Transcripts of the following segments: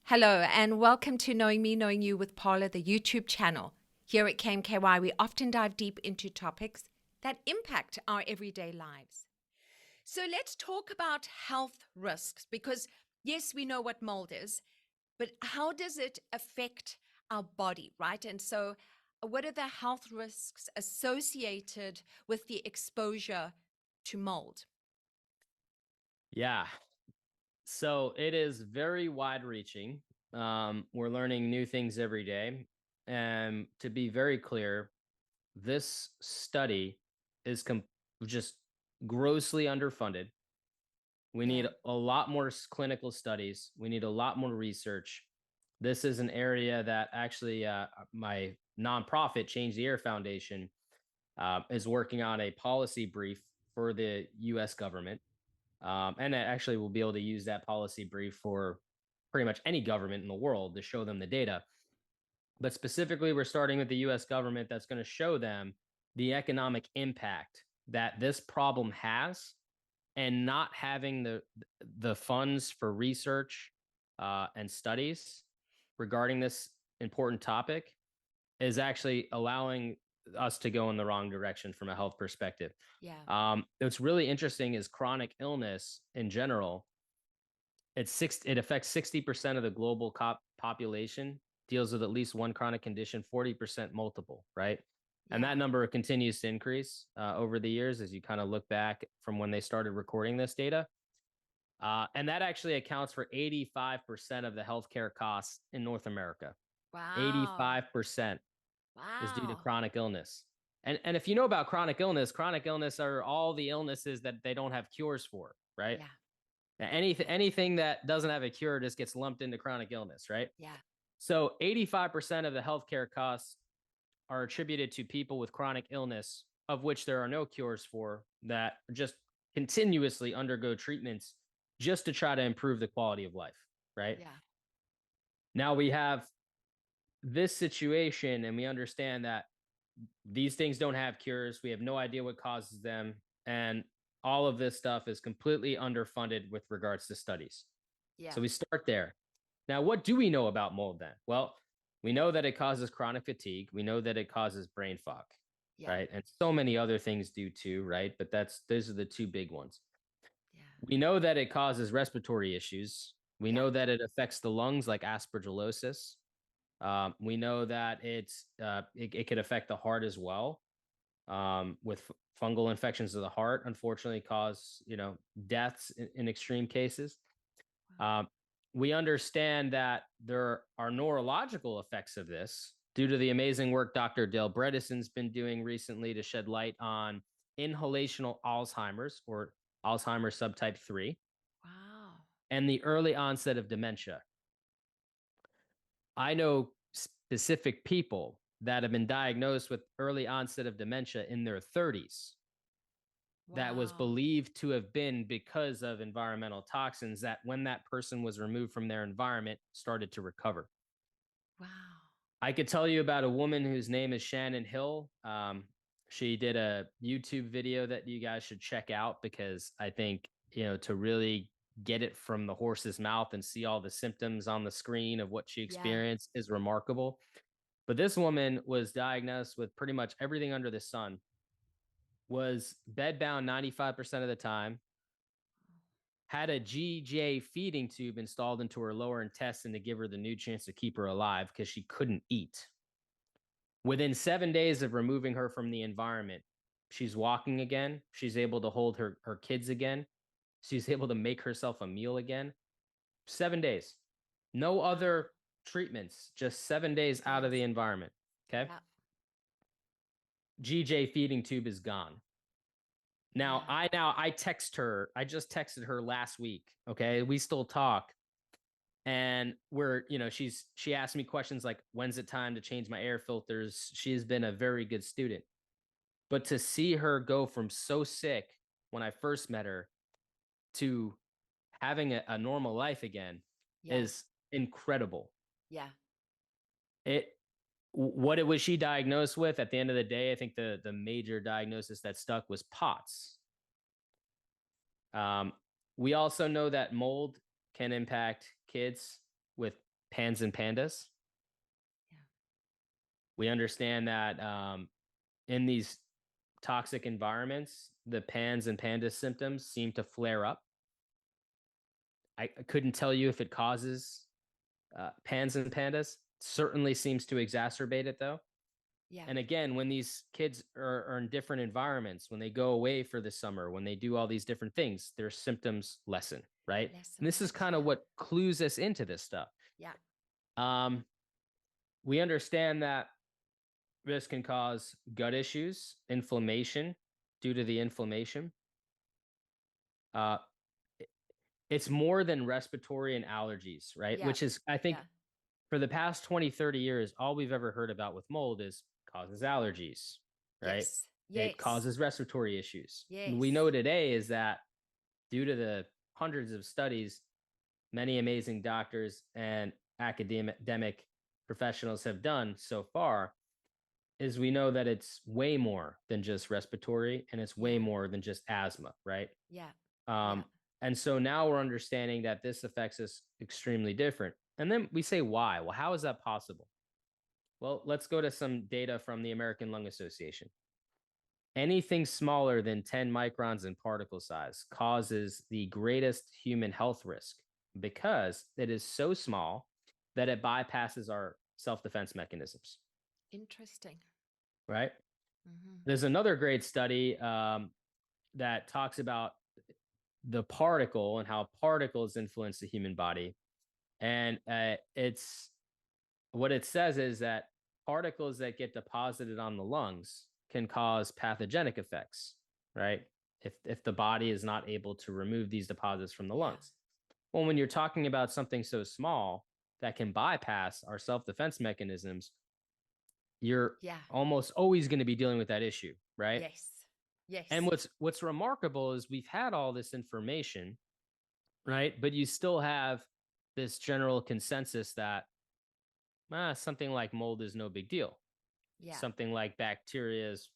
Hello, and welcome to Knowing Me, Knowing You with Paula, the YouTube channel. Here at KMKY, we often dive deep into topics that impact our everyday lives. So let's talk about health risks because, yes, we know what mold is, but how does it affect our body, right? And so, what are the health risks associated with the exposure to mold? Yeah. So it is very wide reaching. We're learning new things every day. And to be very clear, this study is just grossly underfunded. We need Yeah, a lot more clinical studies. We need a lot more research. This is an area that actually my nonprofit, Change the Air Foundation, is working on a policy brief for the US government. And actually, we'll be able to use that policy brief for pretty much any government in the world to show them the data. But specifically, we're starting with the US government that's going to show them the economic impact that this problem has, and not having the funds for research and studies regarding this important topic is actually allowing us to go in the wrong direction from a health perspective. yeah, What's really interesting is chronic illness in general. It affects 60% of the global population, deals with at least one chronic condition, 40% multiple, right? And yeah. that number continues to increase over the years as you kind of look back from when they started recording this data. And that actually accounts for 85% of the healthcare costs in North America. Wow. 85% is due to Wow. chronic illness. And if you know about chronic illness are all the illnesses that they don't have cures for, right? Yeah, Anything that doesn't have a cure just gets lumped into chronic illness, right? yeah. So 85% of the healthcare costs are attributed to people with chronic illness, of which there are no cures for, that just continuously undergo treatments just to try to improve the quality of life, right? Yeah. Now we have this situation and we understand that these things don't have cures. We have no idea what causes them. And all of this stuff is completely underfunded with regards to studies. Yeah. So we start there. Now, what do we know about mold then? Well, we know that it causes chronic fatigue. We know that it causes brain fog, Yeah. right? And so many other things do too, right? But those are the two big ones. Yeah. We know that it causes respiratory issues. We Yeah. know that it affects the lungs, like aspergillosis. We know that it could affect the heart as well, with fungal infections of the heart. Unfortunately, cause deaths in extreme cases. Wow. Um, we understand that there are neurological effects of this due to the amazing work Dr. Dale Bredesen's been doing recently to shed light on inhalational Alzheimer's, or Alzheimer's subtype 3, Wow. and the early onset of dementia. I know specific people that have been diagnosed with early onset of dementia in their 30s that was Wow. believed to have been because of environmental toxins that, when that person was removed from their environment, started to recover. Wow. I could tell you about a woman whose name is Shannon Hill. She did a YouTube video that you guys should check out, because I think, to really get it from the horse's mouth and see all the symptoms on the screen of what she Yeah. experienced is remarkable. But this woman was diagnosed with pretty much everything under the sun, was bedbound 95% of the time, had a GJ feeding tube installed into her lower intestine to give her the nutrients to keep her alive because she couldn't eat. Within 7 days of removing her from the environment, she's walking again. She's able to hold her kids again. She's able to make herself a meal again. 7 days. No Wow. other treatments, just 7 days out of the Yes. environment. Okay. Yeah. GJ feeding tube is gone. Now, Yeah. I text her. I just texted her last week. Okay. We still talk. And she asked me questions like, when's it time to change my air filters? She has been a very good student. But to see her go from so sick when I first met her to having a normal life again Yeah. is incredible. Yeah. It what it was she diagnosed with at the end of the day, I think the major diagnosis that stuck was POTS. Um, we also know that mold can impact kids with pans and pandas. Yeah. We understand that in these toxic environments, the pans and pandas symptoms seem to flare up. I couldn't tell you if it causes pans and pandas. Certainly seems to exacerbate it though. Yeah. And again, when these kids are in different environments, when they go away for the summer, when they do all these different things, their symptoms lessen, right? Lesson, And this is right? kind of Yeah. what clues us into this stuff. Yeah. Um, we understand that this can cause gut issues, inflammation due to the inflammation. Uh, it's more than respiratory and allergies, right? Yeah. Which is, I think, Yeah. for the past 20, 30 years, all we've ever heard about with mold is causes allergies, right? Yes. It Yes. causes respiratory issues. And we Yes. know today is that due to the hundreds of studies many amazing doctors and academic professionals have done so far, is we know that it's way more than just respiratory and it's way Yeah. more than just asthma, right? Yeah. Yeah. Um, and so now we're understanding that this affects us extremely different. And then we say, why? Well, how is that possible? Well, let's go to some data from the American Lung Association. Anything smaller than 10 microns in particle size causes the greatest human health risk because it is so small that it bypasses our self defense mechanisms, Interesting. right? Mm-hmm. There's another great study that talks about the particle and how particles influence the human body. And it's what it says is that particles that get deposited on the lungs can cause pathogenic effects, right? If the body is not able to remove these deposits from the Yeah. lungs. Well, when you're talking about something so small that can bypass our self-defense mechanisms, you're Yeah. almost always going to be dealing with that issue, right? Yes. And Yes. what's remarkable is we've had all this information, right? But you still have this general consensus that something like mold is no big deal. Yeah. Something like bacteria is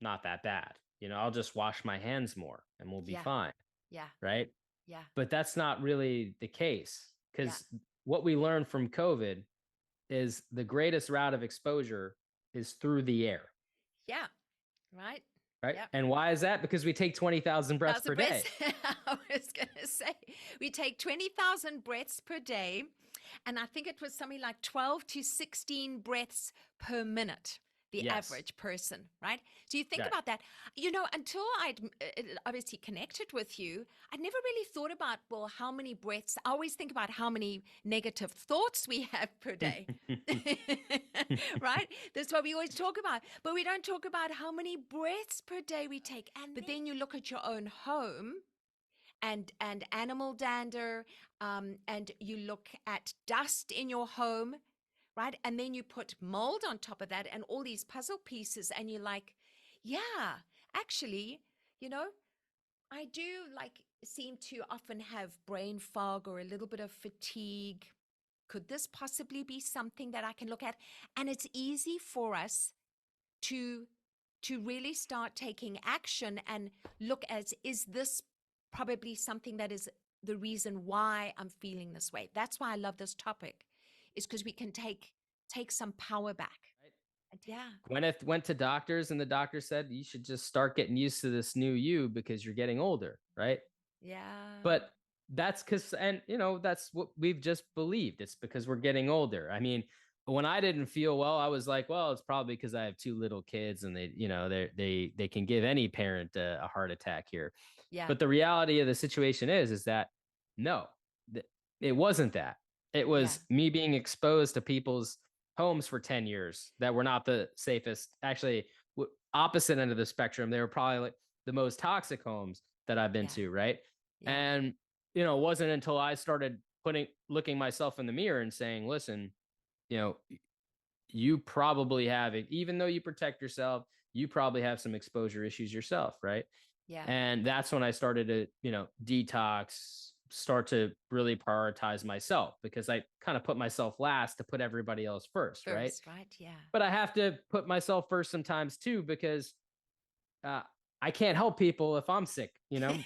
not that bad. I'll just wash my hands more and we'll be Yeah. fine. Yeah. Right. Yeah. But that's not really the case Yeah. because what we learned from COVID is the greatest route of exposure is through the air. Yeah. Right. Right. Yeah. And why is that? Because we take 20,000 breaths per 1,000 breaths. day. I was going to say we take 20,000 breaths per day. And I think it was something like 12 to 16 breaths per minute, the Yes. average person, right? So you think Right. about that. Until I'd obviously connected with you, I'd never really thought about, well, how many breaths. I always think about how many negative thoughts we have per day, right? That's what we always talk about. But we don't talk about how many breaths per day we take. But then you look at your own home and animal dander, and you look at dust in your home, right? And then you put mold on top of that and all these puzzle pieces, and you're like, yeah, actually, I do seem to often have brain fog or a little bit of fatigue. Could this possibly be something that I can look at? And it's easy for us to really start taking action and look at, is this probably something that is the reason why I'm feeling this way? That's why I love this topic, is because we can take some power back. Right. Yeah. Gwyneth went to doctors and the doctor said, you should just start getting used to this new you because you're getting older. Right. Yeah. But that's because, and that's what we've just believed. It's because we're getting older. I mean, when I didn't feel well, I was like, well, it's probably because I have two little kids and they can give any parent a heart attack here. Yeah. But the reality of the situation is that no, it wasn't that. It was me being exposed to people's homes for 10 years that were not the safest. Actually, opposite end of the spectrum, they were probably like the most toxic homes that I've been to, right? Yeah. And it wasn't until I started looking myself in the mirror and saying, listen, you probably have it, even though you protect yourself, you probably have some exposure issues yourself, right? Yeah. And that's when I started to, detox, start to really prioritize myself because I kind of put myself last to put everybody else first, right? Right. Yeah. But I have to put myself first sometimes too because I can't help people if I'm sick, and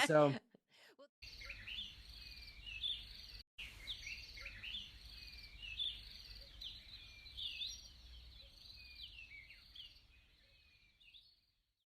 so